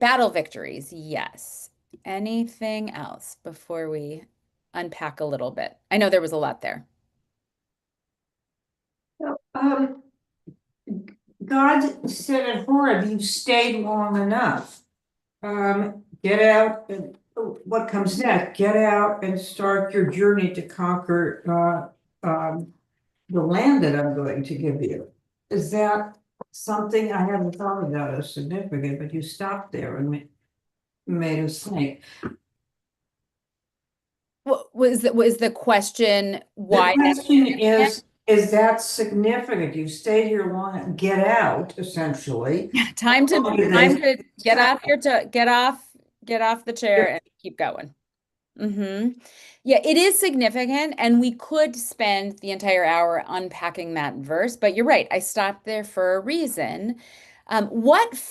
Battle victories, yes. Anything else before we unpack a little bit? I know there was a lot there. So, God said at Horeb, you've stayed long enough. Get out and what comes next? Get out and start your journey to conquer the land that I'm going to give you. Is that something I haven't thought about as significant, but you stopped there and made us think. What was the question The why that's question significant? is that significant? You stayed here long, get out, essentially. Time to How long do time they to get stay? off get off the chair and keep going. Yeah, it is significant, and we could spend the entire hour unpacking that verse, but you're right. I stopped there for a reason. And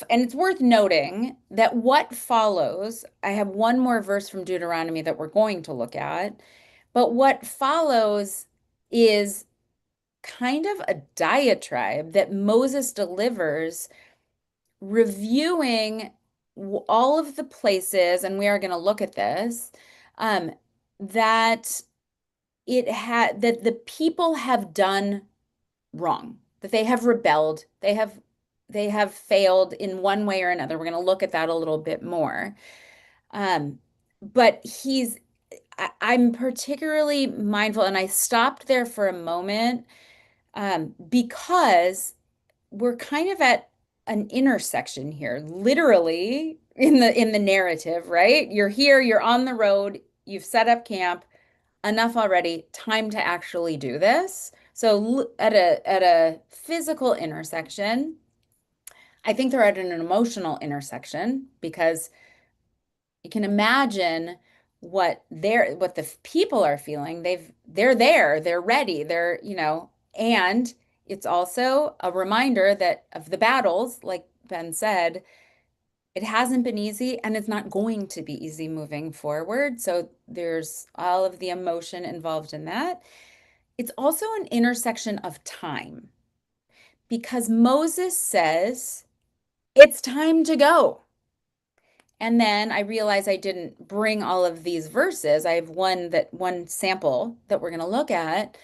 it's worth noting that what follows, I have one more verse from Deuteronomy that we're going to look at, but what follows is kind of a diatribe that Moses delivers reviewing all of the places, and we are going to look at this, um, that that the people have done wrong, that they have rebelled, they have failed in one way or another. We're going to look at that a little bit more. Um, but I'm particularly mindful, and I stopped there for a moment, because we're kind of at an intersection here, literally in the narrative, right? You're here, you're on the road, you've set up camp, enough already, time to actually do this. So at a physical intersection, I think they're at an emotional intersection because you can imagine what the people are feeling. They're there, they're ready, and it's also a reminder that of the battles, like Ben said, it hasn't been easy and it's not going to be easy moving forward. So there's all of the emotion involved in that. It's also an intersection of time because Moses says, it's time to go. And then I realize I didn't bring all of these verses. I have one sample that we're going to look at.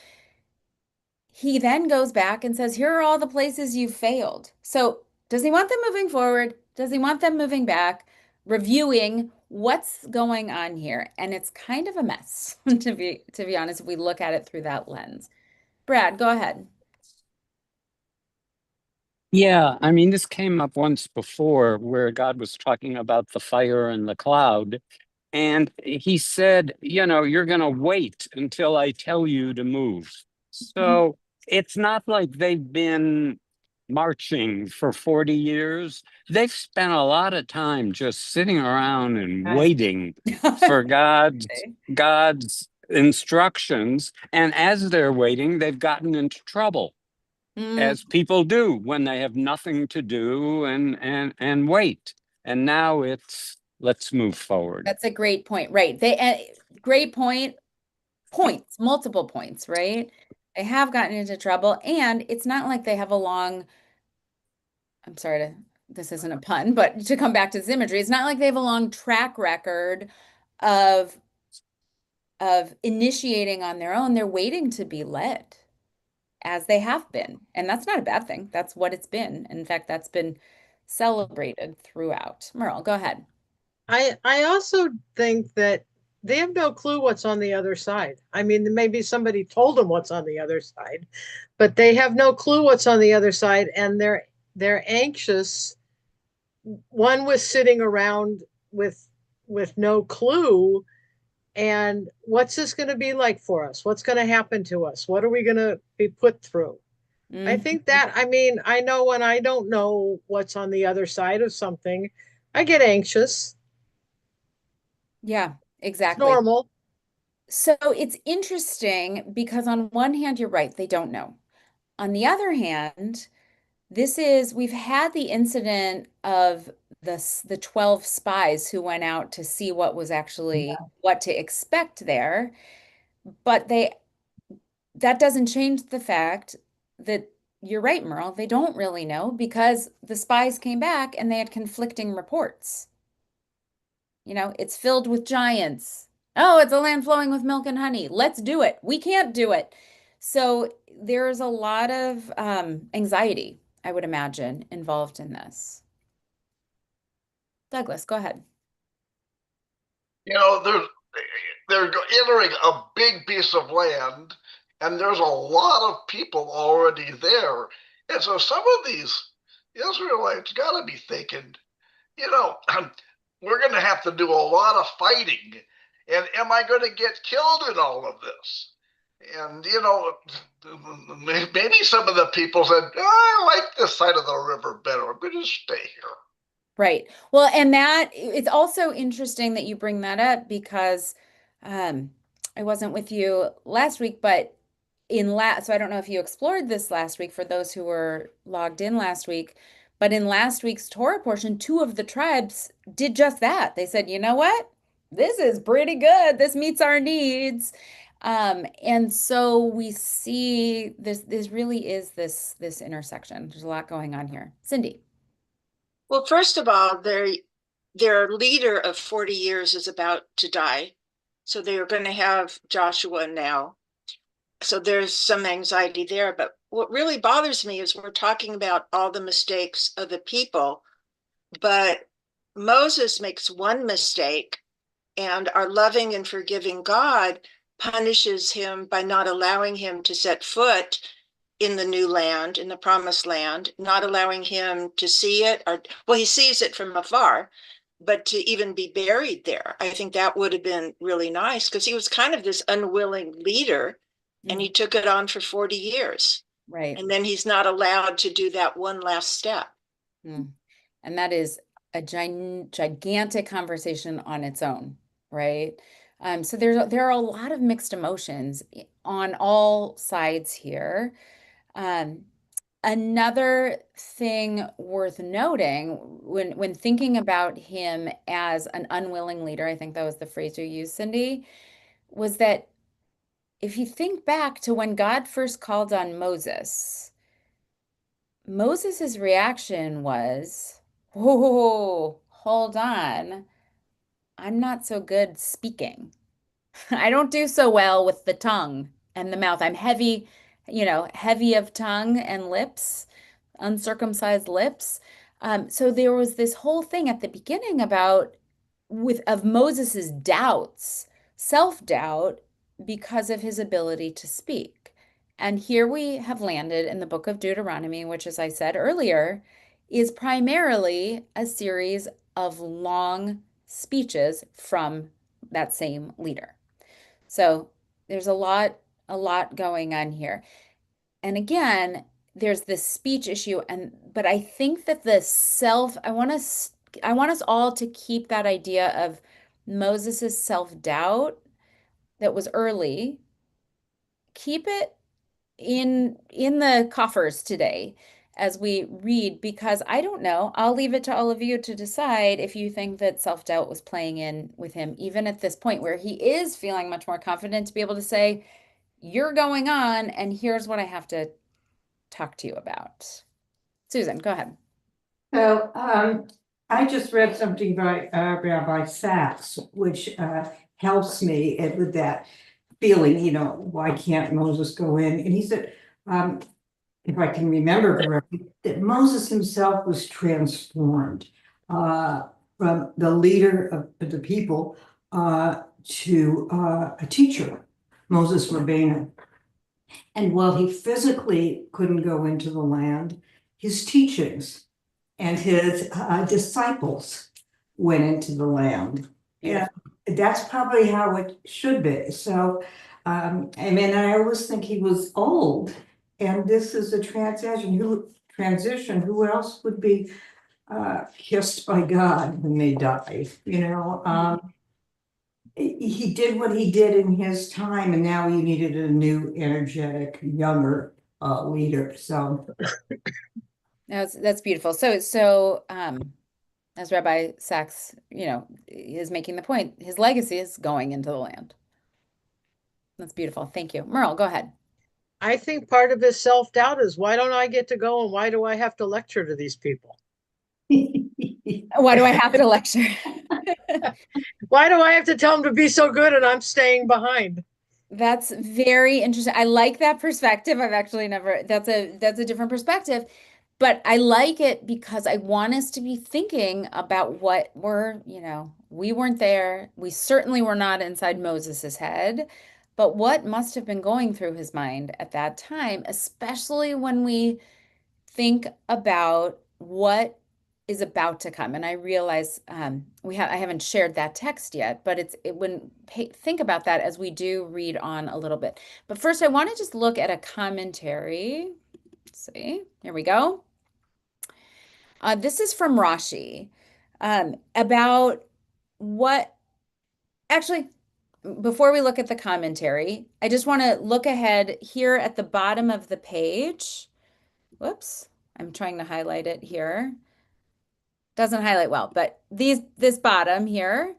He then goes back and says, here are all the places you've failed. So does he want them moving forward? Does he want them moving back? Reviewing what's going on here. And it's kind of a mess, to be honest, if we look at it through that lens. Brad, go ahead. Yeah, I mean, this came up once before where God was talking about the fire and the cloud. And he said, you're going to wait until I tell you to move. So it's not like they've been marching for 40 years. They've spent a lot of time just sitting around and Right. waiting for God's instructions. And as they're waiting, they've gotten into trouble Mm, as people do when they have nothing to do and wait. And now it's let's move forward. that's a great point. Right. Great point. Points, multiple points, right? They have gotten into trouble, and it's not like they have a long, I'm sorry to, this isn't a pun, but to come back to this imagery, it's not like they have a long track record of initiating on their own. They're waiting to be led as they have been. And that's not a bad thing. That's what it's been. In fact, that's been celebrated throughout. Merle, go ahead. I also think that they have no clue what's on the other side. I mean, maybe somebody told them what's on the other side, but they have no clue what's on the other side, and they're anxious. One was sitting around with no clue, and what's this going to be like for us? What's going to happen to us? What are we going to be put through? I Mhm. think that, I mean, I know when I don't know what's on the other side of something, I get anxious. Yeah, It's exactly. normal. So it's interesting because on one hand, you're right, they don't know. On the other hand, we've had the incident of the 12 spies who went out to see what to expect there, but that doesn't change the fact that you're right, Merle, they don't really know because the spies came back and they had conflicting reports. It's filled with giants. Oh, it's a land flowing with milk and honey. Let's do it. We can't do it. So there's a lot of anxiety, I would imagine, involved in this. Douglas, go ahead. They're entering a big piece of land, and there's a lot of people already there. And so some of these Israelites got to be thinking, you know, we're going to have to do a lot of fighting. And am I going to get killed in all of this? And, maybe some of the people said, I like this side of the river better. I'm going to stay here. Right. Well, and it's also interesting that you bring that up because I wasn't with you last week, but so I don't know if you explored this last week for those who were logged in last week, but in last week's Torah portion, two of the tribes did just that. They said, you know what? This is pretty good. This meets our needs. And so we see this really is this intersection. There's a lot going on here. Cindy. Well, first of all, their leader of 40 years is about to die. So they are going to have Joshua now. So there's some anxiety there. But what really bothers me is we're talking about all the mistakes of the people, but Moses makes one mistake, and our loving and forgiving God punishes him by not allowing him to set foot in the new land, in the promised land, not allowing him to see it, or, well, he sees it from afar, but to even be buried there. I think that would have been really nice because he was kind of this unwilling leader, and he took it on for 40 years. Right. And then he's not allowed to do that one last step. And that is a gigantic conversation on its own, right? So there are a lot of mixed emotions on all sides here. Another thing worth noting when thinking about him as an unwilling leader, I think that was the phrase you used, Cindy, was that if you think back to when God first called on Moses's reaction was, "Whoa, hold on. I'm not so good speaking. I don't do so well with the tongue and the mouth. I'm heavy, heavy of tongue and lips, uncircumcised lips." So there was this whole thing at the beginning of Moses's doubts, self-doubt because of his ability to speak. And here we have landed in the book of Deuteronomy, which, as I said earlier, is primarily a series of long speeches from that same leader. So there's a lot going on here. And again, there's this speech issue, but I think that I want us all to keep that idea of Moses's self-doubt that was early, keep it in the coffers today as we read, because I don't know, I'll leave it to all of you to decide if you think that self-doubt was playing in with him, even at this point where he is feeling much more confident to be able to say, you're going on, and here's what I have to talk to you about. Susan, go ahead. So I just read something by Rabbi Sachs, which helps me with that feeling, why can't Moses go in? And he said, if I can remember correctly, that Moses himself was transformed from the leader of the people to a teacher, Moses Rabbeinu. And while he physically couldn't go into the land, his teachings and his disciples went into the land. Yeah, that's probably how it should be. So, I mean, I always think he was old, and this is a transition. Who else would be kissed by God when they die? He did what he did in his time, and now he needed a new, energetic, younger leader. So that's beautiful. So as Rabbi Sachs, is making the point, his legacy is going into the land. That's beautiful. Thank you. Merle, go ahead. I think part of his self-doubt is, why don't I get to go, and why do I have to lecture to these people? Why do I have to lecture? Why do I have to tell him to be so good and I'm staying behind? That's very interesting. I like that perspective. I've actually never, that's a different perspective, but I like it because I want us to be thinking about what we weren't there. We certainly were not inside Moses's head, but what must have been going through his mind at that time, especially when we think about what is about to come. And I realize I haven't shared that text yet, but think about that as we do read on a little bit. But first, I want to just look at a commentary. Let's see, here we go. This is from Rashi about what actually. Before we look at the commentary, I just want to look ahead here at the bottom of the page. Whoops, I'm trying to highlight it here. Doesn't highlight well, but this bottom here,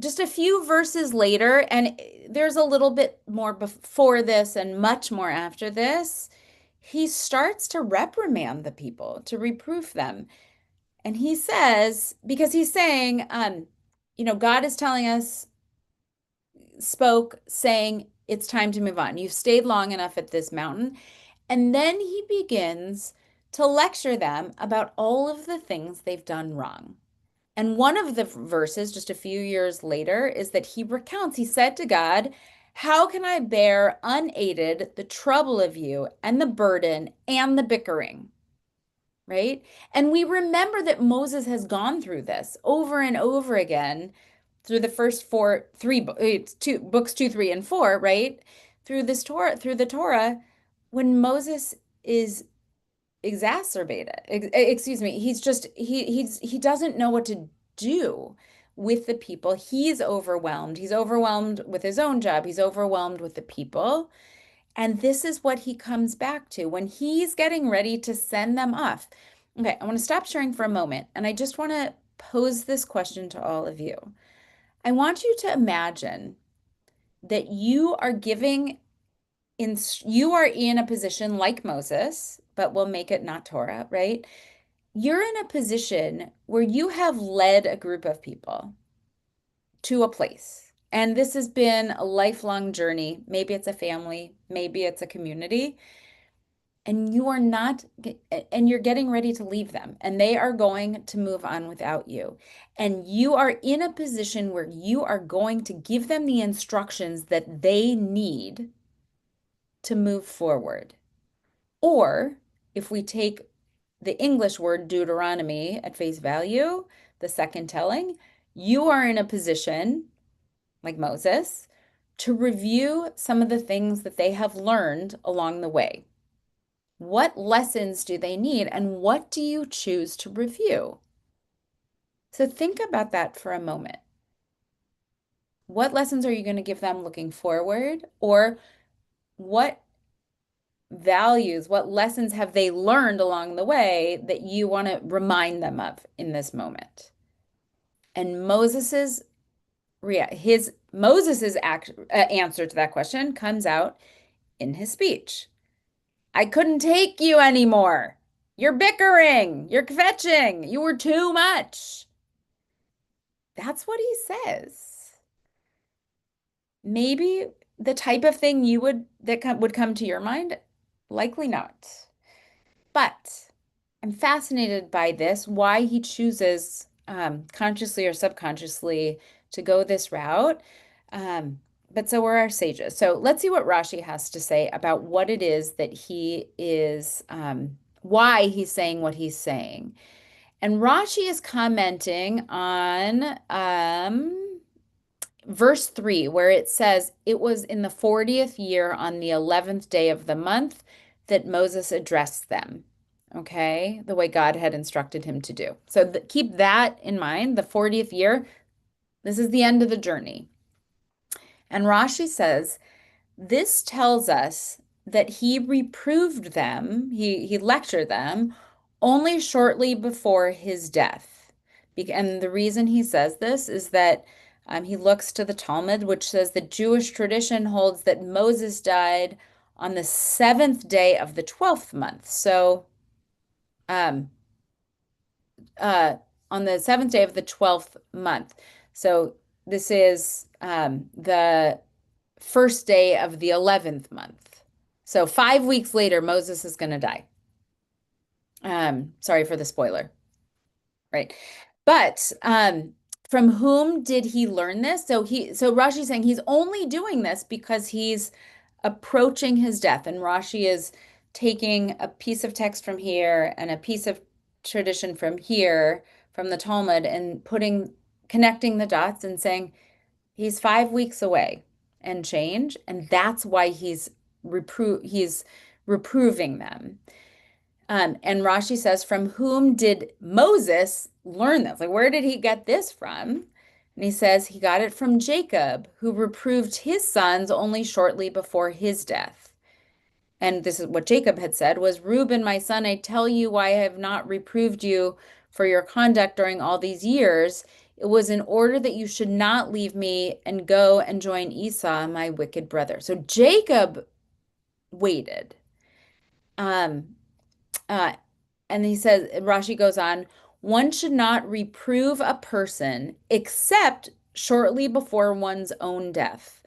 just a few verses later, and there's a little bit more before this and much more after this, he starts to reprimand the people, to reproof them. And he says, because he's saying, God is telling us, spoke, saying, it's time to move on. You've stayed long enough at this mountain. And then he begins to lecture them about all of the things they've done wrong. And one of the verses, just a few years later, is that he recounts, he said to God, how can I bear unaided the trouble of you and the burden and the bickering? Right? And we remember that Moses has gone through this over and over again through the first books 2, 3, and 4, right? Through the Torah, when Moses is exacerbated. Excuse me. He doesn't know what to do with the people. He's overwhelmed. He's overwhelmed with his own job. He's overwhelmed with the people. And this is what he comes back to when he's getting ready to send them off. Okay, I want to stop sharing for a moment, and I just want to pose this question to all of you. I want you to imagine that you are in a position like Moses, but we'll make it not Torah, right? You're in a position where you have led a group of people to a place. And this has been a lifelong journey. Maybe it's a family, maybe it's a community. And you're getting ready to leave them, and they are going to move on without you. And you are in a position where you are going to give them the instructions that they need to move forward. Or if we take the English word Deuteronomy at face value, the second telling, you are in a position, like Moses, to review some of the things that they have learned along the way. What lessons do they need, and what do you choose to review? So think about that for a moment. What lessons are you going to give them looking forward? Or what values, what lessons have they learned along the way that you want to remind them of in this moment? And answer to that question comes out in his speech. I couldn't take you anymore. You're bickering. You're kvetching. You were too much. That's what he says. Maybe the type of thing would come to your mind, likely not. But I'm fascinated by this, why he chooses consciously or subconsciously to go this route. But so are our sages. So let's see what Rashi has to say about what it is that why he's saying what he's saying. And Rashi is commenting on verse 3, where it says, it was in the 40th year on the 11th day of the month that Moses addressed them. Okay, the way God had instructed him to do. So keep that in mind. The 40th year, this is the end of the journey. And Rashi says, this tells us that he reproved them, he lectured them only shortly before his death. And the reason he says this is that he looks to the Talmud, which says the Jewish tradition holds that Moses died on the 7th day of the 12th month. So, on the 7th day of the 12th month. So this is the first day of the 11th month. So 5 weeks later, Moses is going to die. Sorry for the spoiler. Right. But from whom did he learn this? So Rashi's saying he's only doing this because he's approaching his death. And Rashi is taking a piece of text from here and a piece of tradition from here, from the Talmud, and connecting the dots and saying he's 5 weeks away and change. And that's why he's reproving them. And Rashi says, from whom did Moses learn this? Like, where did he get this from? And he says he got it from Jacob, who reproved his sons only shortly before his death. And this is what Jacob had said was, Reuben, my son, I tell you why I have not reproved you for your conduct during all these years. It was in order that you should not leave me and go and join Esau, my wicked brother. So Jacob waited. Uh, and he says, Rashi goes on, one should not reprove a person except shortly before one's own death,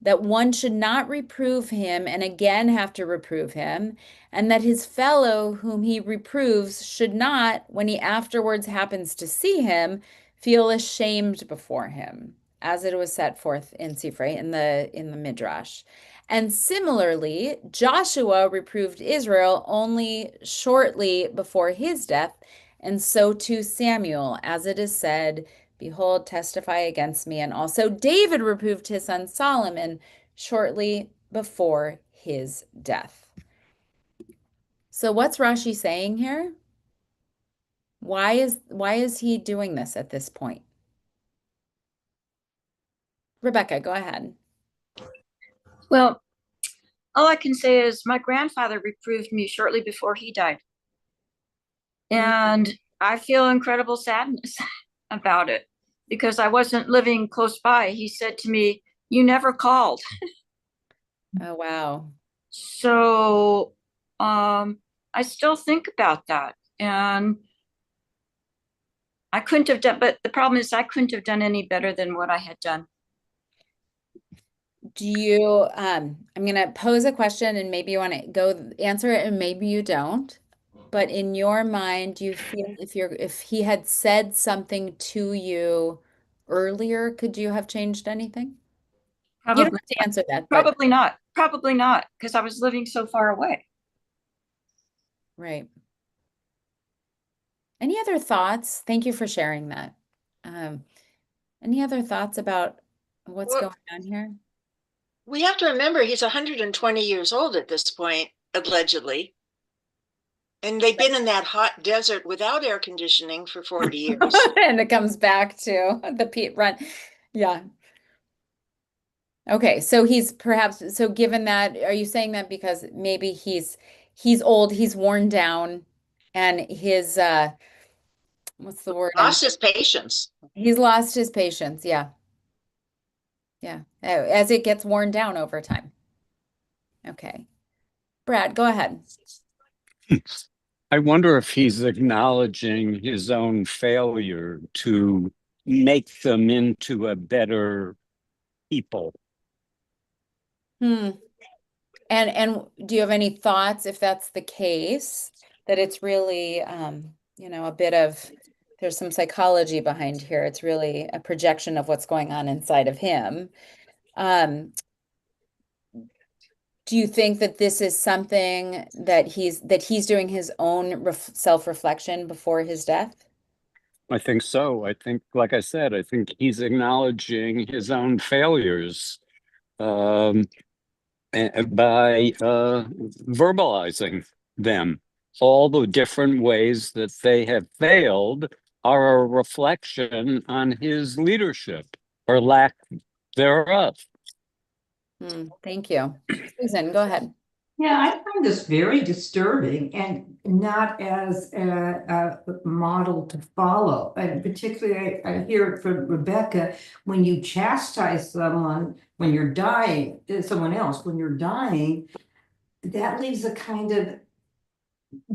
that one should not reprove him and again have to reprove him, and that his fellow whom he reproves should not, when he afterwards happens to see him, feel ashamed before him, as it was set forth in Sifrei in the Midrash. And similarly, Joshua reproved Israel only shortly before his death, and so too Samuel, as it is said, behold, testify against me. And also David reproved his son Solomon shortly before his death. So what's Rashi saying here? Why is he doing this at this point? Rebecca, go ahead. Well, all I can say is my grandfather reproved me shortly before he died. And I feel incredible sadness about it because I wasn't living close by. He said to me, you never called. Oh, wow. So I still think about that. And I couldn't have done, but the problem is I couldn't have done any better than what I had done. Do you, I'm going to pose a question and maybe you want to go answer it and maybe you don't. But in your mind, do you feel if he had said something to you earlier, could you have changed anything? You don't Probably, have to answer that, but probably not, because I was living so far away. right. Any other thoughts? Thank you for sharing that. Any other thoughts about what's going on here? We have to remember he's 120 years old at this point, allegedly. And they've been in that hot desert without air conditioning for 40 years. And it comes back to the peat run. Yeah. Okay, so he's perhaps, so given that, are you saying that because maybe he's old, he's worn down, and his what's the word? Lost his patience. He's lost his patience, yeah. Yeah, as it gets worn down over time. Okay. Brad, go ahead. I wonder if he's acknowledging his own failure to make them into a better people. And do you have any thoughts if that's the case, that it's really a bit of, there's some psychology behind here. It's really a projection of what's going on inside of him. Do you think that this is something that he's doing his own self-reflection before his death? I think so. I think, like I said, I think he's acknowledging his own failures by verbalizing them. All the different ways that they have failed are a reflection on his leadership or lack thereof. Thank you. Susan, go ahead. Yeah, I find this very disturbing and not as a model to follow. And particularly, I hear it from Rebecca, when you chastise someone, when you're dying, someone else, when you're dying, that leaves a kind of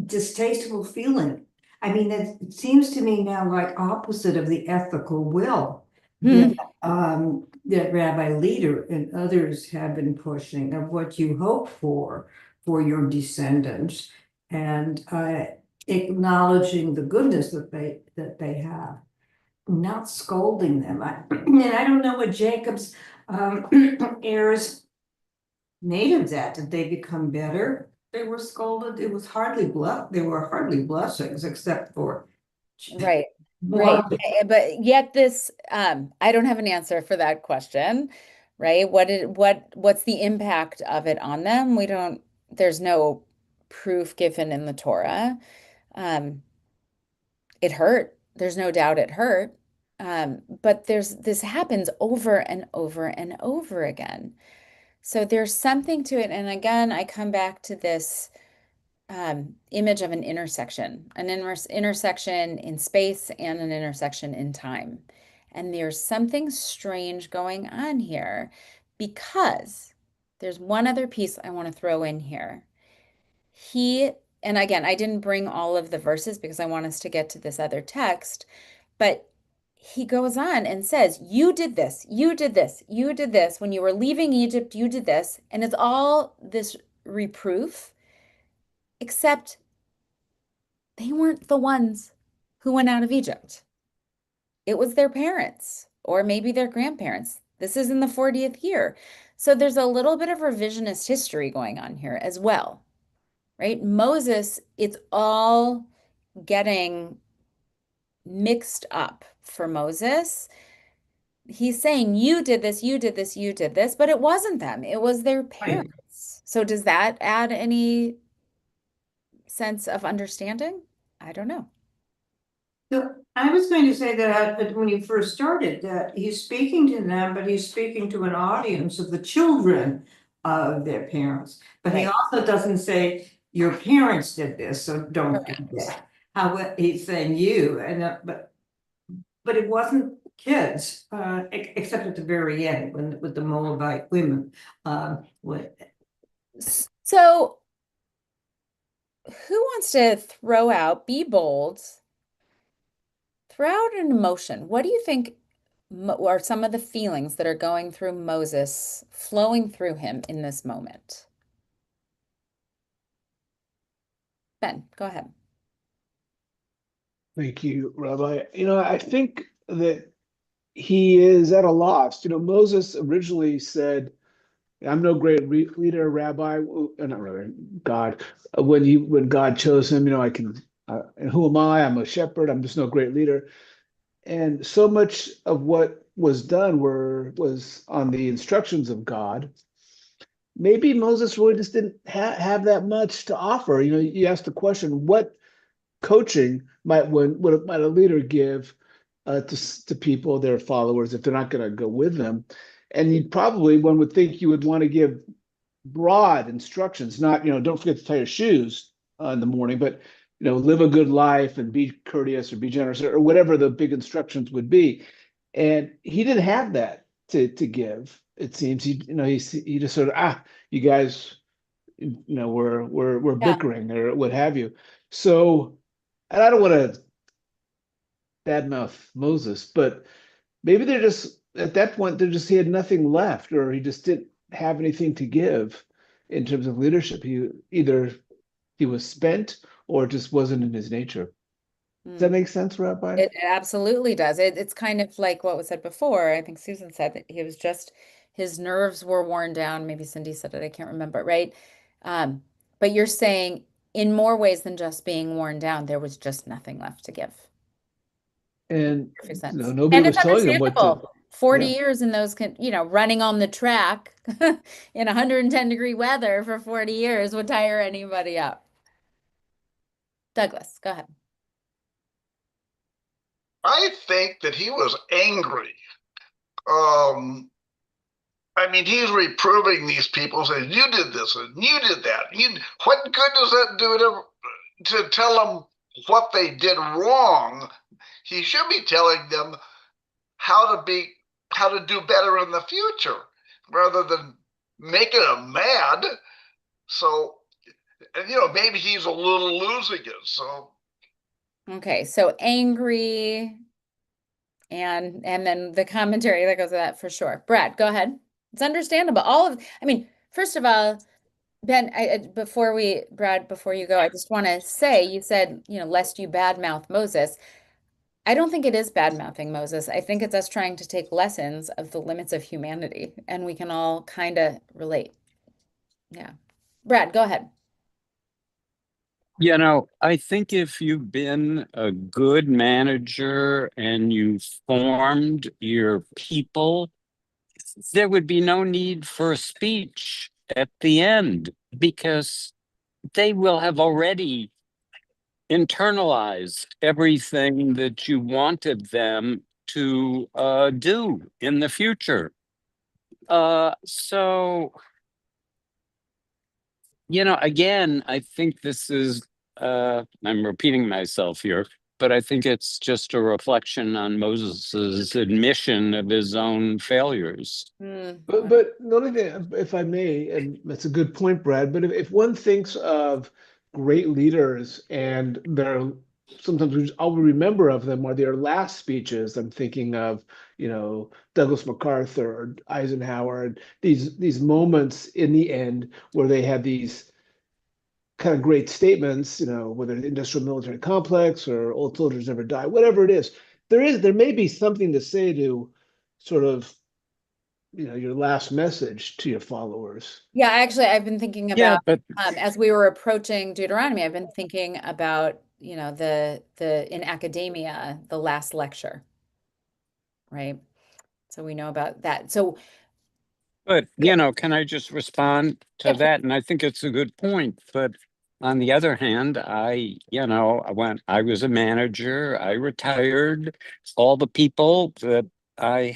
distasteful feeling. I mean, it seems to me now like opposite of the ethical will Hmm. that Rabbi Leader and others have been pushing of what you hope for your descendants and acknowledging the goodness that they have, not scolding them. And I don't know what Jacob's heirs natives at. Did they become better? They were scolded. It was they were hardly blessings except for Right. Right. blood. But yet this, I don't have an answer for that question, right? What's the impact of it on them? There's no proof given in the Torah. Um, it hurt. There's no doubt it hurt. But this happens over and over and over again. So there's something to it. And again, I come back to this image of an intersection in space and an intersection in time. And there's something strange going on here because there's one other piece I want to throw in here. And again, I didn't bring all of the verses because I want us to get to this other text, but he goes on and says, you did this, you did this, you did this. When you were leaving Egypt, you did this. And it's all this reproof, except they weren't the ones who went out of Egypt. It was their parents or maybe their grandparents. This is in the 40th year. So there's a little bit of revisionist history going on here as well, right? Moses, it's all getting mixed up for Moses. He's saying, you did this, you did this, you did this, but it wasn't them. It was their Right. parents. So does that add any sense of understanding? I don't know. So I was going to say that when you first started, that he's speaking to them, but he's speaking to an audience of the children of their parents. But he Right. also doesn't say your parents did this, so don't do Correct. that. How he's saying you, but it wasn't kids, except at the very end when with the Moabite women. So who wants to be bold, throw out an emotion? What do you think are some of the feelings that are going through Moses, flowing through him in this moment? Ben, go ahead. Thank you, Rabbi. I think that he is at a loss. Moses originally said, "I'm no great leader, Rabbi." Not Rabbi, God. When God chose him, I can. And who am I? I'm a shepherd. I'm just no great leader. And so much of what was done was on the instructions of God. Maybe Moses really just didn't have that much to offer. You asked the question, what coaching might a leader give to people, their followers, if they're not going to go with them? And one would think you would want to give broad instructions, not don't forget to tie your shoes in the morning, but live a good life and be courteous or be generous or whatever the big instructions would be. And he didn't have that to give. It seems he just sort of you guys we're Yeah. bickering or what have you. So, and I don't want to badmouth Moses, but maybe they're just at that point he had nothing left, or he just didn't have anything to give in terms of leadership. He was spent or it just wasn't in his nature. Does that make sense, Rabbi? It absolutely does. It's kind of like what was said before. I think Susan said that his nerves were worn down. Maybe Cindy said it, I can't remember, right? But you're saying in more ways than just being worn down, there was just nothing left to give. And Perfect sense. nobody And was it's telling him what to. understandable. 40 Yeah. years in those, running on the track in 110-degree weather for 40 years would tire anybody up. Douglas, go ahead. I think that he was angry. I mean, he's reproving these people, saying, you did this and you did that. What good does that do to tell them what they did wrong? He should be telling them how to do better in the future rather than making them mad. So, maybe he's a little losing it. So Okay, so angry and then the commentary that goes with that for sure. Brad, go ahead. It's understandable. I mean, first of all, Ben, Brad, before you go, I just want to say, you said, lest you badmouth Moses. I don't think it is bad-mouthing Moses. I think it's us trying to take lessons of the limits of humanity, and we can all kind of relate. Yeah. Brad, go ahead. I think if you've been a good manager and you've formed your people, there would be no need for a speech at the end because they will have already internalized everything that you wanted them to do in the future. So, again, I think this is, I'm repeating myself here, but I think it's just a reflection on Moses's admission of his own failures. But the only thing, if I may, and that's a good point, Brad, but if one thinks of great leaders and sometimes all we remember of them are their last speeches. I'm thinking of, Douglas MacArthur or Eisenhower, and these moments in the end where they had these kind of great statements, whether the industrial military complex or old soldiers never die, whatever it is. There may be something to say to sort of your last message to your followers. Yeah, actually, I've been thinking Yeah, about, but as we were approaching Deuteronomy, I've been thinking about, the in academia, the last lecture, right? So we know about that. So But, yeah, can I just respond to yeah, that? And I think it's a good point. But on the other hand, when I was a manager, I retired. All the people that I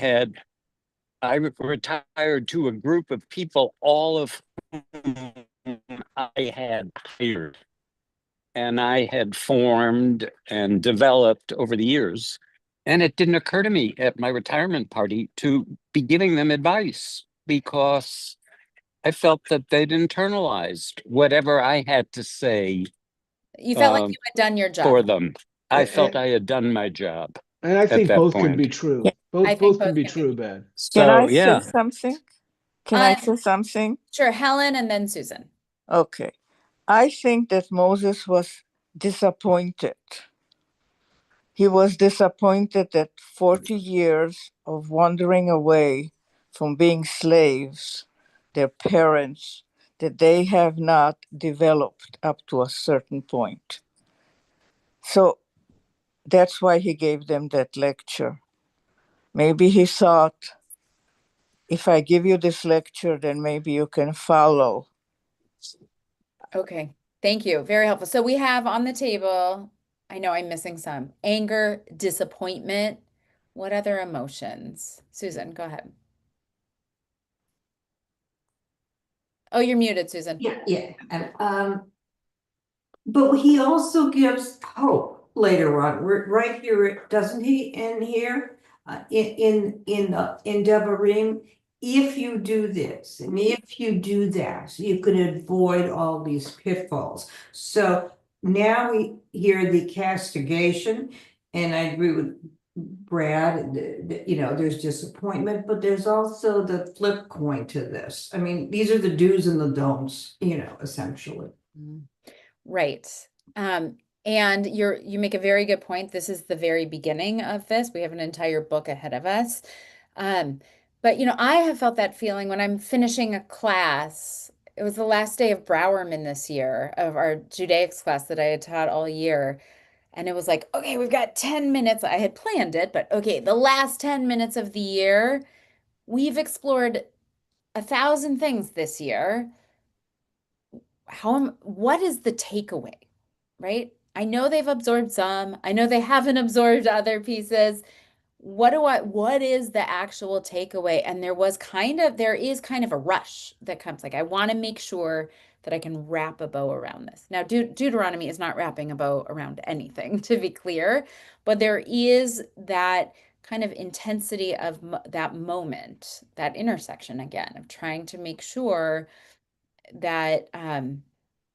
retired to a group of people, all of whom I had hired and I had formed and developed over the years. And it didn't occur to me at my retirement party to be giving them advice because I felt that they'd internalized whatever I had to say you felt like you had done your for job. them. I felt I had done my job And I at think that both can be point. true. Yeah. I think Both can both be can be. true, Ben. Can I So, say yeah. something? Can I Um, say something? sure, Helen and then Susan. Okay. I think that Moses was disappointed. He was disappointed that 40 years of wandering away from being slaves, their parents, that they have not developed up to a certain point. So that's why he gave them that lecture. Maybe he thought, if I give you this lecture, then maybe you can follow. Okay, thank you. Very helpful. So we have on the table, I know I'm missing some, anger, disappointment. What other emotions? Susan, go ahead. Oh, you're muted, Susan. Yeah. But he also gives hope later on, right here, doesn't he, in here? In Devarim, if you do this and if you do that, you can avoid all these pitfalls. So now we hear the castigation, and I agree with Brad, there's disappointment, but there's also the flip coin to this. I mean, these are the do's and the don'ts, essentially. Right. And you make a very good point. This is the very beginning of this. We have an entire book ahead of us. But I have felt that feeling when I'm finishing a class. It was the last day of Browerman this year of our Judaics class that I had taught all year. And it was like, okay, we've got 10 minutes. I had planned it, but okay, the last 10 minutes of the year, we've explored 1,000 things this year. What is the takeaway, right? I know they've absorbed some. I know they haven't absorbed other pieces. What is the actual takeaway? And there is kind of a rush that comes. Like, I want to make sure that I can wrap a bow around this. Now, Deuteronomy is not wrapping a bow around anything, to be clear, but there is that kind of intensity of that moment, that intersection again, of trying to make sure that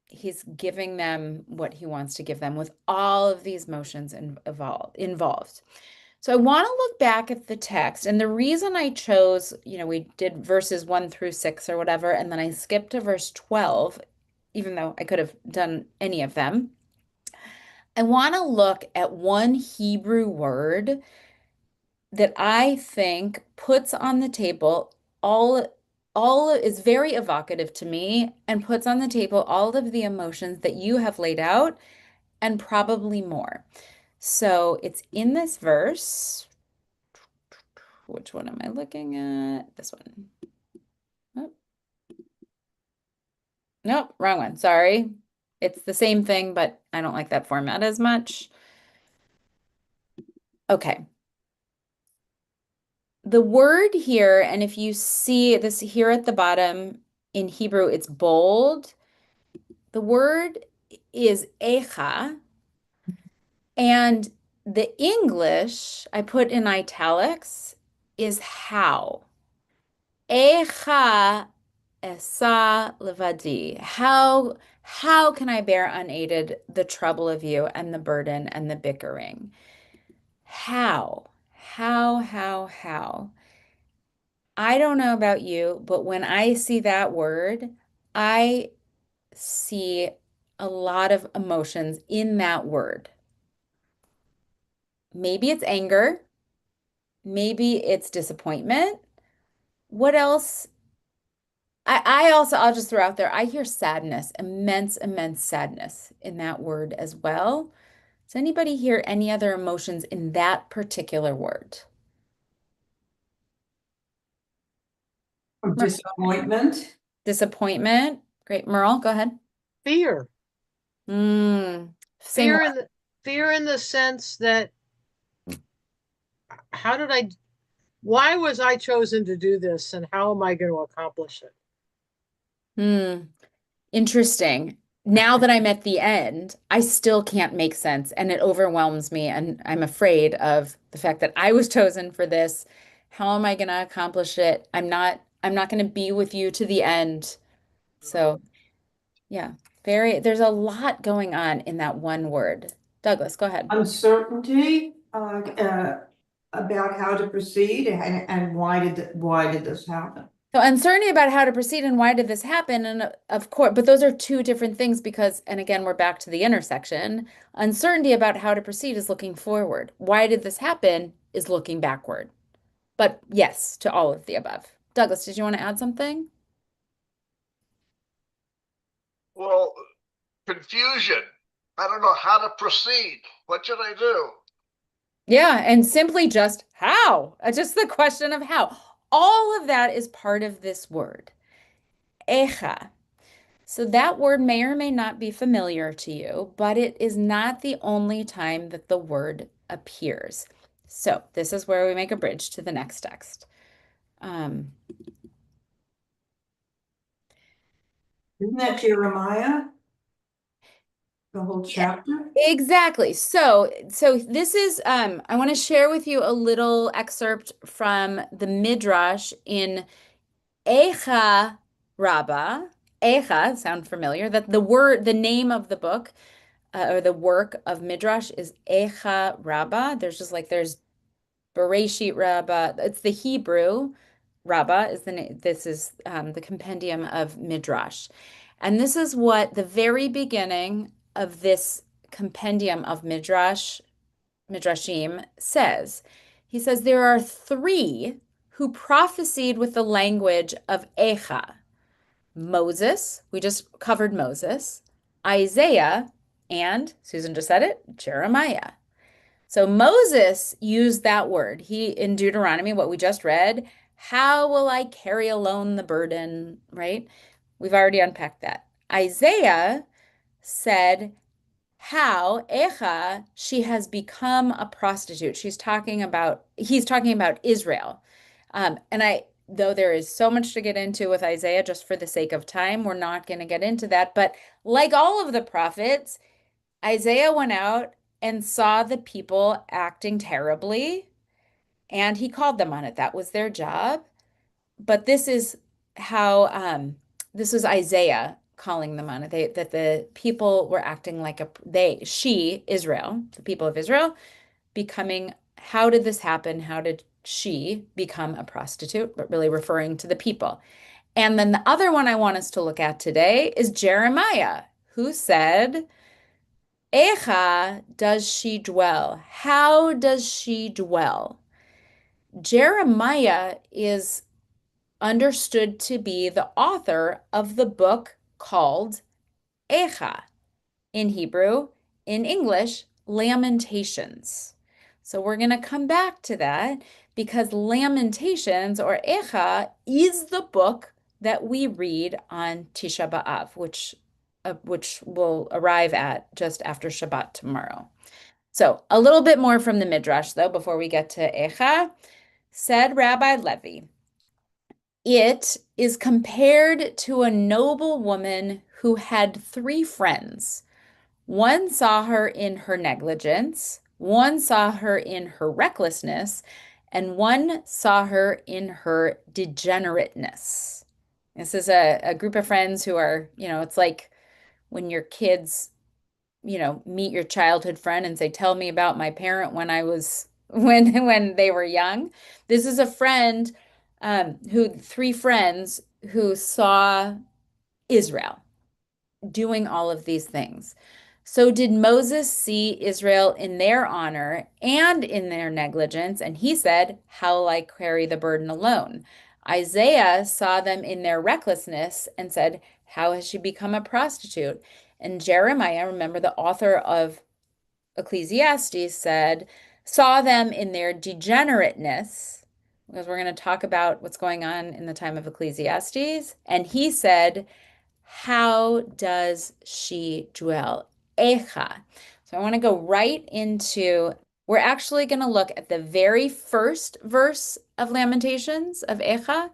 he's giving them what he wants to give them with all of these motions involved. So I want to look back at the text. And the reason I chose, we did verses 1 through 6 or whatever, and then I skipped to verse 12, even though I could have done any of them. I want to look at one Hebrew word that I think puts on the table all is very evocative to me and puts on the table all of the emotions that you have laid out and probably more. So it's in this verse. Which one am I looking at? This one. Oh. Nope, wrong one. Sorry. It's the same thing, but I don't like that format as much. Okay. The word here, and if you see this here at the bottom in Hebrew, it's bold. The word is echa, and the English I put in italics is how. Echa esa levadi. How can I bear unaided the trouble of you and the burden and the bickering? How? How? I don't know about you, but when I see that word, I see a lot of emotions in that word. Maybe it's anger. Maybe it's disappointment. What else? I'll just throw out there, I hear sadness, immense sadness in that word as well. Does anybody hear any other emotions in that particular word? Disappointment. Disappointment. Great. Merle, go ahead. Fear. Mm, same word. Fear in the sense that why was I chosen to do this and how am I going to accomplish it? Interesting. Now that I'm at the end, I still can't make sense and it overwhelms me. And I'm afraid of the fact that I was chosen for this. How am I going to accomplish it? I'm not going to be with you to the end. So, yeah, there's a lot going on in that one word. Douglas, go ahead. Uncertainty about how to proceed and why did this happen? So uncertainty about how to proceed and why did this happen? And of course, but those are two different things because, and again, we're back to the intersection. Uncertainty about how to proceed is looking forward. Why did this happen is looking backward. But yes, to all of the above. Douglas, did you want to add something? Well, confusion. I don't know how to proceed. What should I do? Yeah, and simply just how? Just the question of how. All of that is part of this word, echa. So that word may or may not be familiar to you, but it is not the only time that the word appears. So this is where we make a bridge to the next text. Isn't that Jeremiah? The whole chapter? Exactly. So this is I want to share with you a little excerpt from the Midrash in Echa Rabbah. Echa, sound familiar? That the name of the book or the work of Midrash is Echa Rabbah. There's Bereshit Rabbah. It's the Hebrew. Rabbah is the name. This is the compendium of Midrash. And this is what the very beginning of this compendium of Midrashim says. He says there are three who prophesied with the language of Echa. Moses, we just covered Moses, Isaiah, and Susan just said it, Jeremiah. So Moses used that word. He, in Deuteronomy, what we just read, how will I carry alone the burden, right? We've already unpacked that. Isaiah said, how, Echa, she has become a prostitute. He's talking about Israel. Though there is so much to get into with Isaiah, just for the sake of time, we're not going to get into that. But like all of the prophets, Isaiah went out and saw the people acting terribly, and he called them on it. That was their job. But this is how this is Isaiah calling them on it. That the people were acting like Israel, the people of Israel, becoming, how did this happen? How did she become a prostitute? But really referring to the people. And then the other one I want us to look at today is Jeremiah, who said, Echa does she dwell? How does she dwell? Jeremiah is understood to be the author of the book called Echa, in Hebrew, in English, Lamentations. So we're going to come back to that because Lamentations, or Echa, is the book that we read on Tisha B'Av, which we'll arrive at just after Shabbat tomorrow. So a little bit more from the Midrash, though, before we get to Echa. Said Rabbi Levi, it is compared to a noble woman who had 3 friends. One saw her in her negligence, one saw her in her recklessness, and one saw her in her degenerateness. This is a group of friends who are, it's like when your kids, meet your childhood friend and say, tell me about my parent when I was, when they were young. This is a friend, 3 friends who saw Israel doing all of these things. So did Moses see Israel in their honor and in their negligence? And he said, how will I carry the burden alone? Isaiah saw them in their recklessness and said, how has she become a prostitute? And Jeremiah, remember the author of Ecclesiastes, saw them in their degenerateness, because we're going to talk about what's going on in the time of Ecclesiastes. And he said, how does she dwell? Echa. So I want to go right into, we're actually going to look at the very first verse of Lamentations of Echa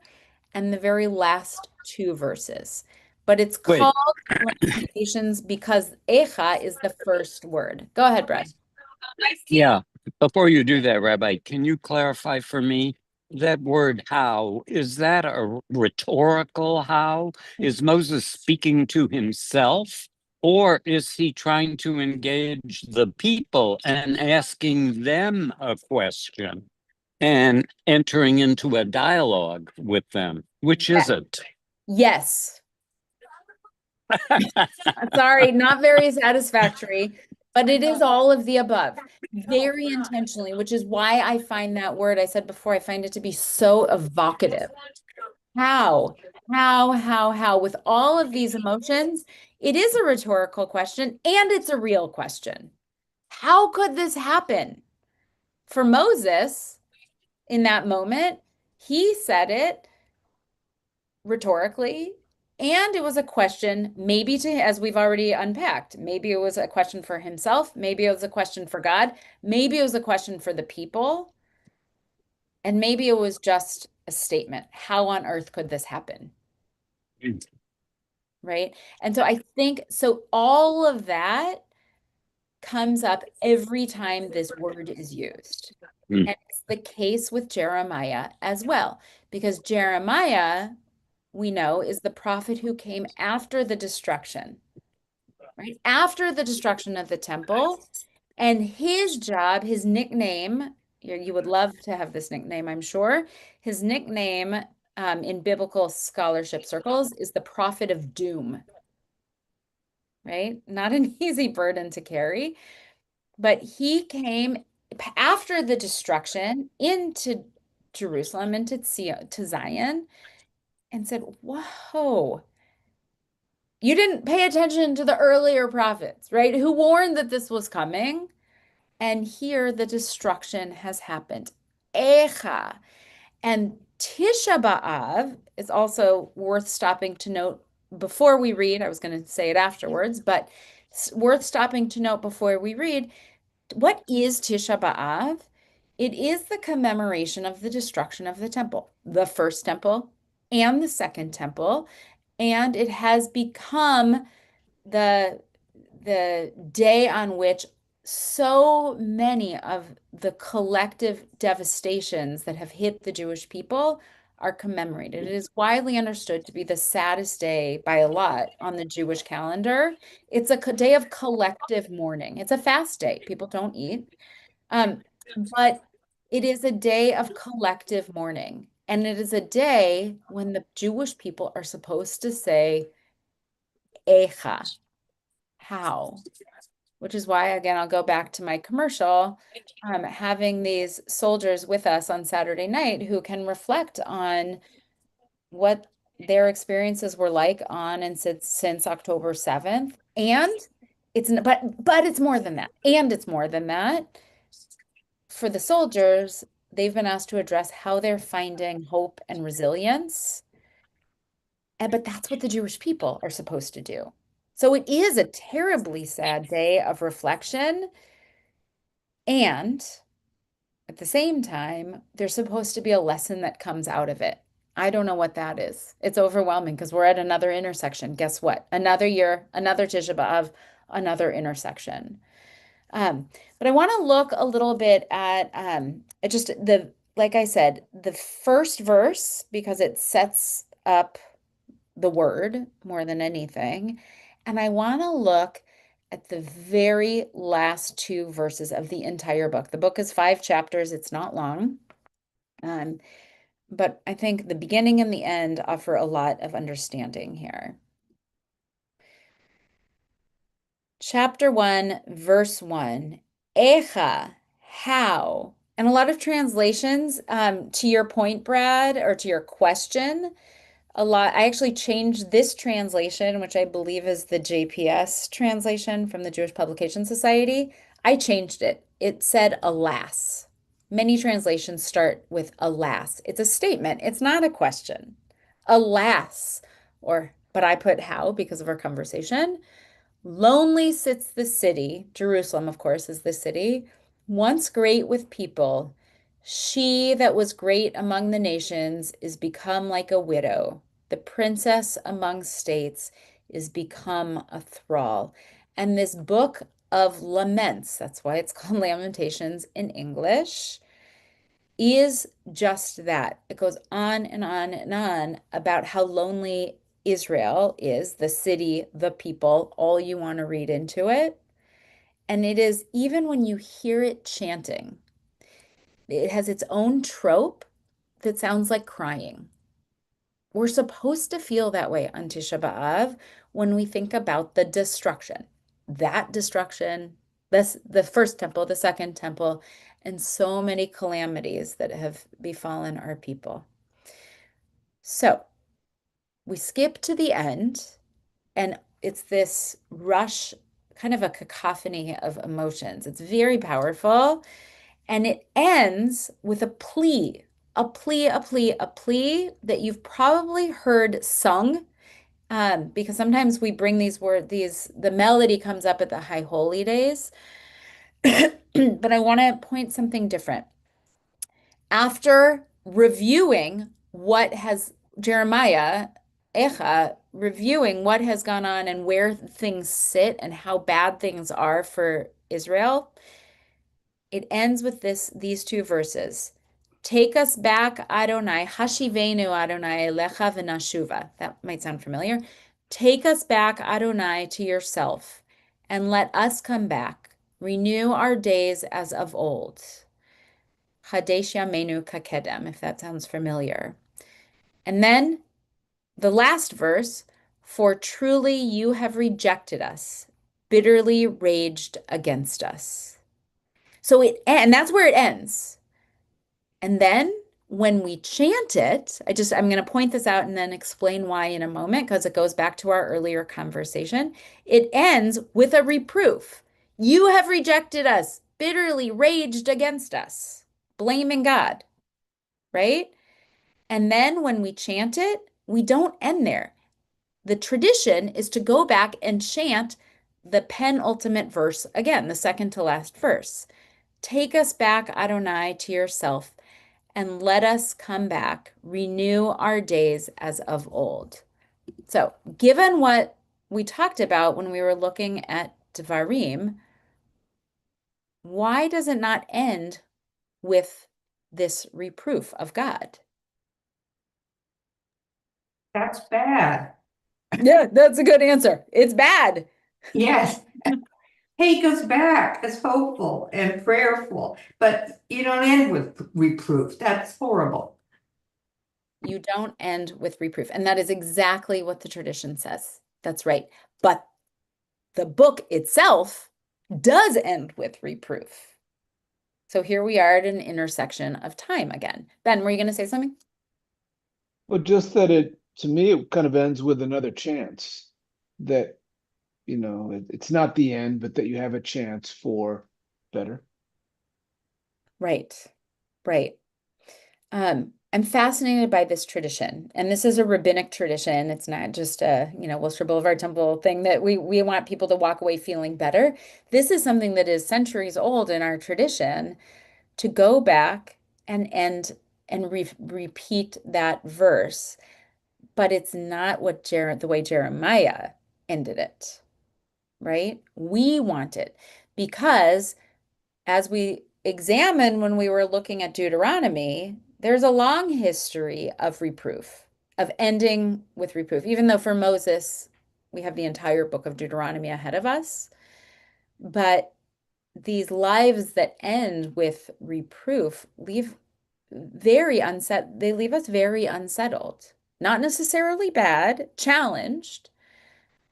and the very last 2 verses. But it's Wait, called Lamentations because Echa is the first word. Go ahead, Brad. yeah. Before you do that, Rabbi, can you clarify for me that word how? Is that a rhetorical how? Is Moses speaking to himself? Or is he trying to engage the people and asking them a question and entering into a dialogue with them? Which is it? Yes. Sorry, not very satisfactory, but it is all of the above, very intentionally, which is why I find that word, I said before, I find it to be so evocative. How? How? With all of these emotions, it is a rhetorical question and it's a real question. How could this happen? For Moses, in that moment, he said it rhetorically, and it was a question, maybe to, as we've already unpacked, maybe it was a question for himself, maybe it was a question for God, maybe it was a question for the people, and maybe it was just a statement. How on earth could this happen? Right? And so I think, so all of that comes up every time this word is used. Mm. And it's the case with Jeremiah as well, because Jeremiah, we know, is the prophet who came after the destruction, right? After the destruction of the temple. And his job, his nickname, you would love to have this nickname, I'm sure. His nickname in biblical scholarship circles is the prophet of doom, right? Not an easy burden to carry, but he came after the destruction into Jerusalem, into Zion, and said, whoa, you didn't pay attention to the earlier prophets, right? Who warned that this was coming. And here the destruction has happened. Echa. And Tisha B'Av is also worth stopping to note before we read. I was going to say it afterwards, but it's worth stopping to note before we read. What is Tisha B'Av? It is the commemoration of the destruction of the temple, the first temple and the second temple. And it has become the day on which so many of the collective devastations that have hit the Jewish people are commemorated. It is widely understood to be the saddest day by a lot on the Jewish calendar. It's a day of collective mourning. It's a fast day. People don't eat. But it is a day of collective mourning. And it is a day when the Jewish people are supposed to say, Echa, how? Which is why, again, I'll go back to my commercial, having these soldiers with us on Saturday night who can reflect on what their experiences were like on and since October 7th. And but it's more than that. And it's more than that. For the soldiers, they've been asked to address how they're finding hope and resilience. But that's what the Jewish people are supposed to do. So it is a terribly sad day of reflection. And at the same time, there's supposed to be a lesson that comes out of it. I don't know what that is. It's overwhelming because we're at another intersection. Guess what? Another year, another Tisha B'Av, another intersection. But I want to look a little bit at just like I said, the first verse, because it sets up the word more than anything. And I want to look at the very last two verses of the entire book. The book is 5 chapters, it's not long. But I think the beginning and the end offer a lot of understanding here. Chapter 1, verse 1, Echa, how? And a lot of translations, to your point, Brad, or to your question, I actually changed this translation, which I believe is the JPS translation from the Jewish Publication Society. I changed it. It said, alas. Many translations start with alas. It's a statement. It's not a question. Alas, but I put how because of our conversation. Lonely sits the city, Jerusalem, of course, is the city, once great with people. She that was great among the nations is become like a widow. The princess among states is become a thrall. And this book of laments, that's why it's called Lamentations in English, is just that. It goes on and on and on about how lonely Israel is, the city, the people, all you want to read into it. And it is, even when you hear it chanting, it has its own trope that sounds like crying. We're supposed to feel that way on Tisha B'Av when we think about the destruction. That destruction, the first temple, the second temple, and so many calamities that have befallen our people. So we skip to the end, and it's this rush, kind of a cacophony of emotions. It's very powerful. And it ends with a plea, a plea, a plea, a plea that you've probably heard sung, because sometimes we bring the melody comes up at the High Holy Days. But I want to point something different. After reviewing Jeremiah, Echa, reviewing what has gone on and where things sit and how bad things are for Israel, it ends with these two verses. Take us back, Adonai, Hashivenu Adonai Elecha v'nashuva. That might sound familiar. Take us back, Adonai, to yourself, and let us come back. Renew our days as of old. Chadesh Yameinu Kakedem, if that sounds familiar. And then the last verse, for truly you have rejected us, bitterly raged against us. And that's where it ends. And then when we chant it, I'm going to point this out and then explain why in a moment, because it goes back to our earlier conversation. It ends with a reproof. You have rejected us, bitterly raged against us, blaming God, right? And then when we chant it, we don't end there. The tradition is to go back and chant the penultimate verse again, the second to last verse. Take us back, Adonai, to yourself, and let us come back, renew our days as of old. So, given what we talked about when we were looking at Devarim, why does it not end with this reproof of God? That's bad. Yeah, that's a good answer. It's bad. Yes. He goes back as hopeful and prayerful, but you don't end with reproof. That's horrible. You don't end with reproof. And that is exactly what the tradition says. That's right. But the book itself does end with reproof. So here we are at an intersection of time again. Ben, were you going to say something? Well, just that to me, it kind of ends with another chance that, it's not the end, but that you have a chance for better. Right, right. I'm fascinated by this tradition, and this is a rabbinic tradition. It's not just a, Wilshire Boulevard Temple thing that we want people to walk away feeling better. This is something that is centuries old in our tradition to go back and repeat that verse, but it's not the way Jeremiah ended it, right? We want it because as we examine when we were looking at Deuteronomy, there's a long history of reproof, of ending with reproof, even though for Moses, we have the entire book of Deuteronomy ahead of us. But these lives that end with reproof they leave us very unsettled, not necessarily bad, challenged,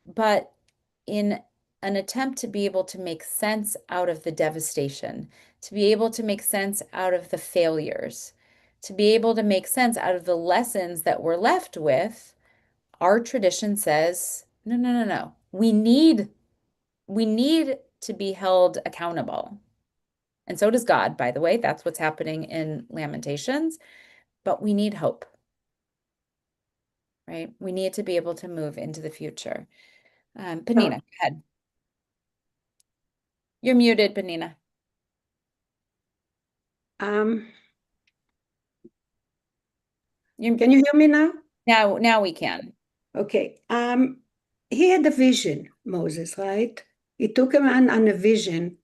but in an attempt to be able to make sense out of the devastation, to be able to make sense out of the failures, to be able to make sense out of the lessons that we're left with, our tradition says, no, no, no, no. We need to be held accountable. And so does God, by the way. That's what's happening in Lamentations. But we need hope, right? We need to be able to move into the future. Panina, go ahead. You're muted, Panina. Can you hear me now? Now we can. Okay. He had a vision, Moses, right? He took him on a vision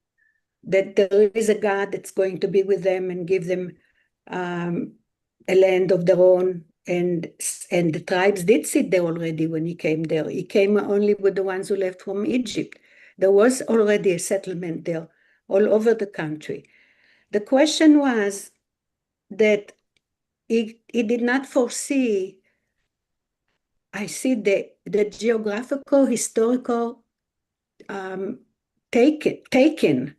that there is a God that's going to be with them and give them a land of their own. And the tribes did sit there already when he came there. He came only with the ones who left from Egypt. There was already a settlement there all over the country. The question was that he did not foresee, I see the geographical, historical taken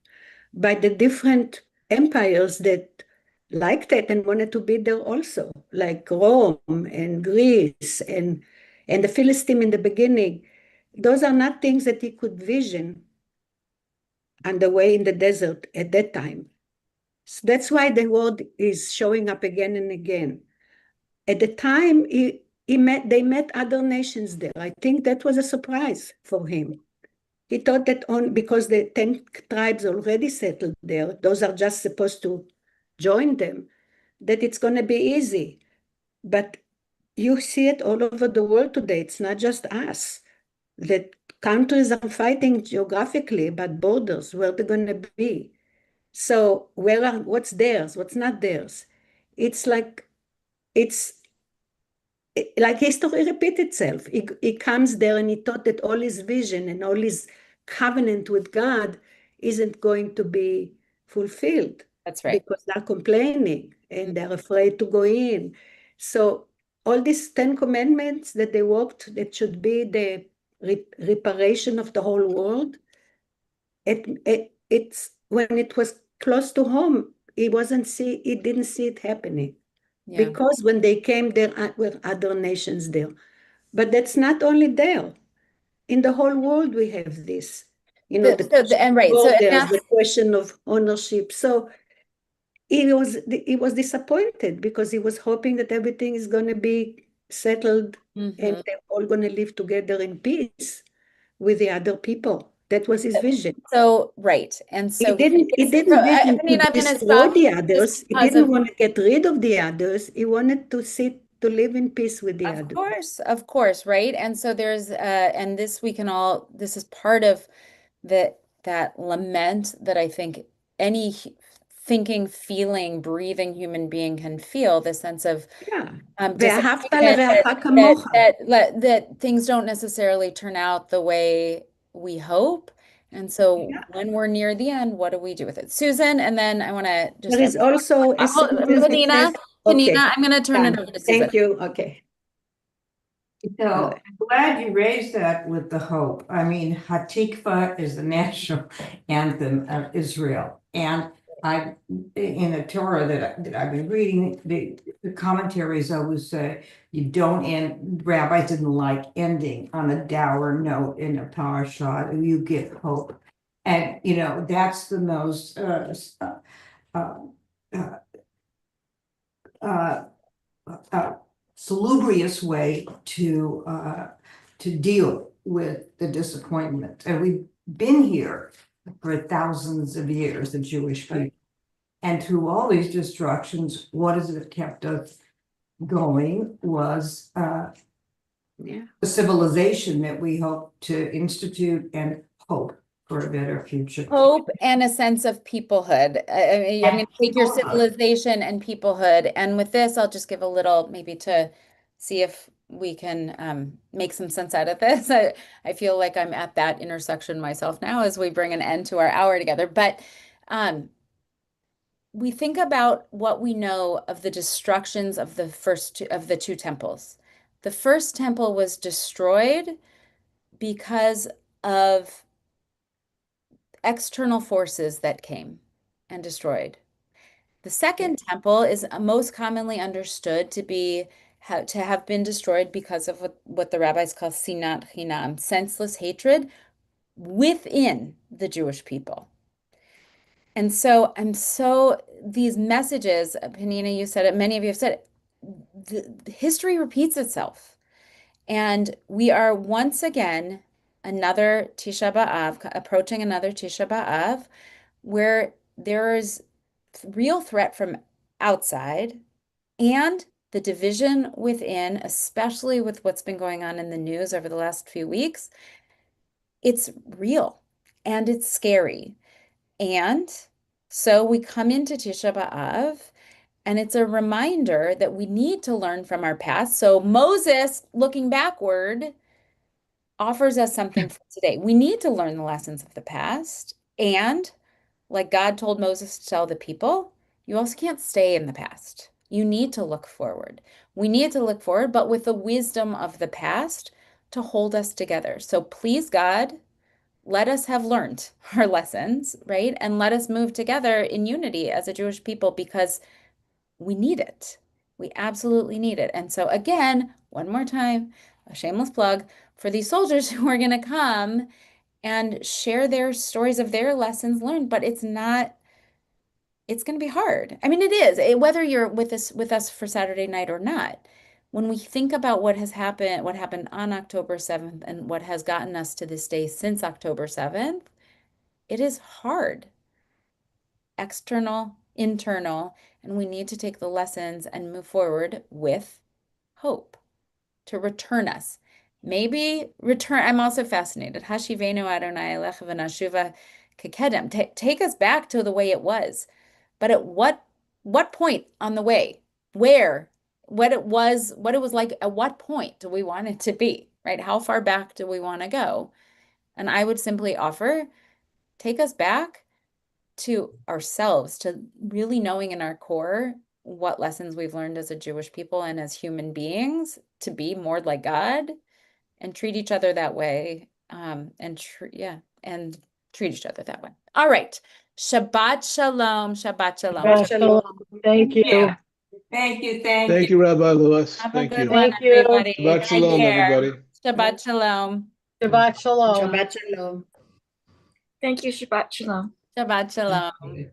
by the different empires that liked it and wanted to be there also, like Rome and Greece and the Philistine in the beginning. Those are not things that he could vision on the way in the desert at that time. So that's why the word is showing up again and again. At the time, they met other nations there. I think that was a surprise for him. He thought that because the 10 tribes already settled there, those are just supposed to join them, that it's going to be easy. But you see it all over the world today. It's not just us. That countries are fighting geographically about borders, where they're going to be. So what's theirs, what's not theirs? It's like history repeats itself. He comes there and he thought that all his vision and all his covenant with God isn't going to be fulfilled. That's right. Because they're complaining and they're afraid to go in. So all these 10 commandments that they walked, that should be the reparation of the whole world, it's when it was close to home, he didn't see it happening. Yeah. Because when they came, there were other nations there. But that's not only there. In the whole world, we have this. The question of ownership. So he was disappointed because he was hoping that everything is going to be settled and they're all going to live together in peace with the other people. That was his vision. So, right. And so he didn't vision to destroy the others. He didn't want to get rid of the others. He wanted to live in peace with the others. Of course, right? And so there's and this is part of that lament that I think any thinking, feeling, breathing human being can feel, the sense of Yeah. ואהבת disappointment לרעך כמוך. that things don't necessarily turn out the way we hope. And so Yeah. when we're near the end, what do we do with it? Susan, and then I want to just There is also a sentence that Panina, says, okay, Panina, I'm going to turn it done. over to Susan. Thank you. Okay. So I'm glad you raised that with the hope. I mean, Hatikva is the national anthem of Israel. And I, in the Torah that I've been reading, the commentaries always say, you don't end, rabbis didn't like ending on a dour note in a parasha, you give hope. And, you know, that's the most, salubrious way to deal with the disappointment. And we've been here for thousands of years, the Jewish people. And through all these destructions, what has it kept us going was Yeah. the civilization that we hope to institute and hope for a better future. Hope and a sense of peoplehood. I mean, I'm going to take your civilization and peoplehood. And with this, I'll just give a little, maybe to see if we can make some sense out of this. I feel like I'm at that intersection myself now as we bring an end to our hour together. But we think about what we know of the destructions of the of the two temples. The first temple was destroyed because of external forces that came and destroyed. The second temple is most commonly understood to be to have been destroyed because of what the rabbis call sinat chinam, senseless hatred within the Jewish people. And so these messages, Panina, you said it, many of you have said it, the history repeats itself. And we are once again another Tisha B'Av, approaching another Tisha B'Av, where there is real threat from outside and the division within, especially with what's been going on in the news over the last few weeks. It's real and it's scary. And so we come into Tisha B'Av, and it's a reminder that we need to learn from our past. So Moses, looking backward, offers us something for today. We need to learn the lessons of the past. And like God told Moses to tell the people, you also can't stay in the past. You need to look forward. We need to look forward, but with the wisdom of the past to hold us together. So please, God, let us have learned our lessons, right? And let us move together in unity as a Jewish people because we need it. We absolutely need it. And so, again, one more time, a shameless plug for these soldiers who are going to come and share their stories of their lessons learned, but it's going to be hard. I mean, it is, whether you're with us for Saturday night or not. When we think about what happened on October 7th and what has gotten us to this day since October 7th, it is hard. External, internal, and we need to take the lessons and move forward with hope to return us. Maybe return. I'm also fascinated. Hashivenu Adonai Elech v'nashuva kekedem. Take us back to the way it was. But at what point on the way? Where? What it was like, at what point do we want it to be, right? How far back do we want to go? And I would simply offer, take us back to ourselves, to really knowing in our core what lessons we've learned as a Jewish people and as human beings to be more like God and treat each other that way. And treat each other that way. All right. Shabbat shalom. Shabbat shalom. Shabbat shalom. Thank you. Yeah. Thank you, thank Thank you. you, Rabbi Lewis. Have a Thank good you. one, Thank you. everybody. Shabbat Take shalom, care. everybody. Shabbat shalom. Shabbat shalom. Shabbat shalom. Thank you, Shabbat Shalom. Shabbat shalom.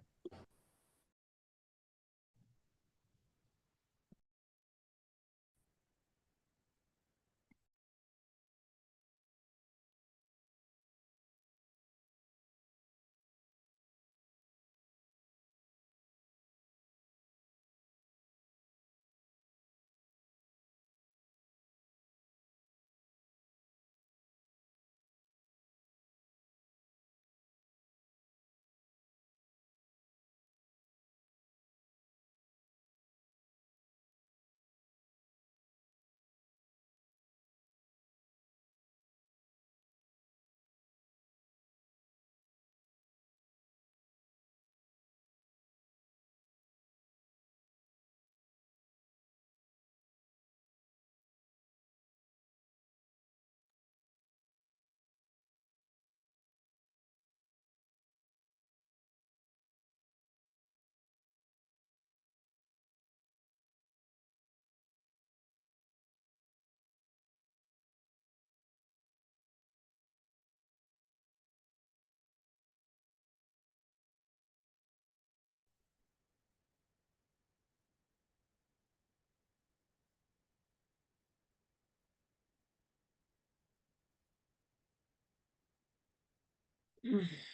Mm.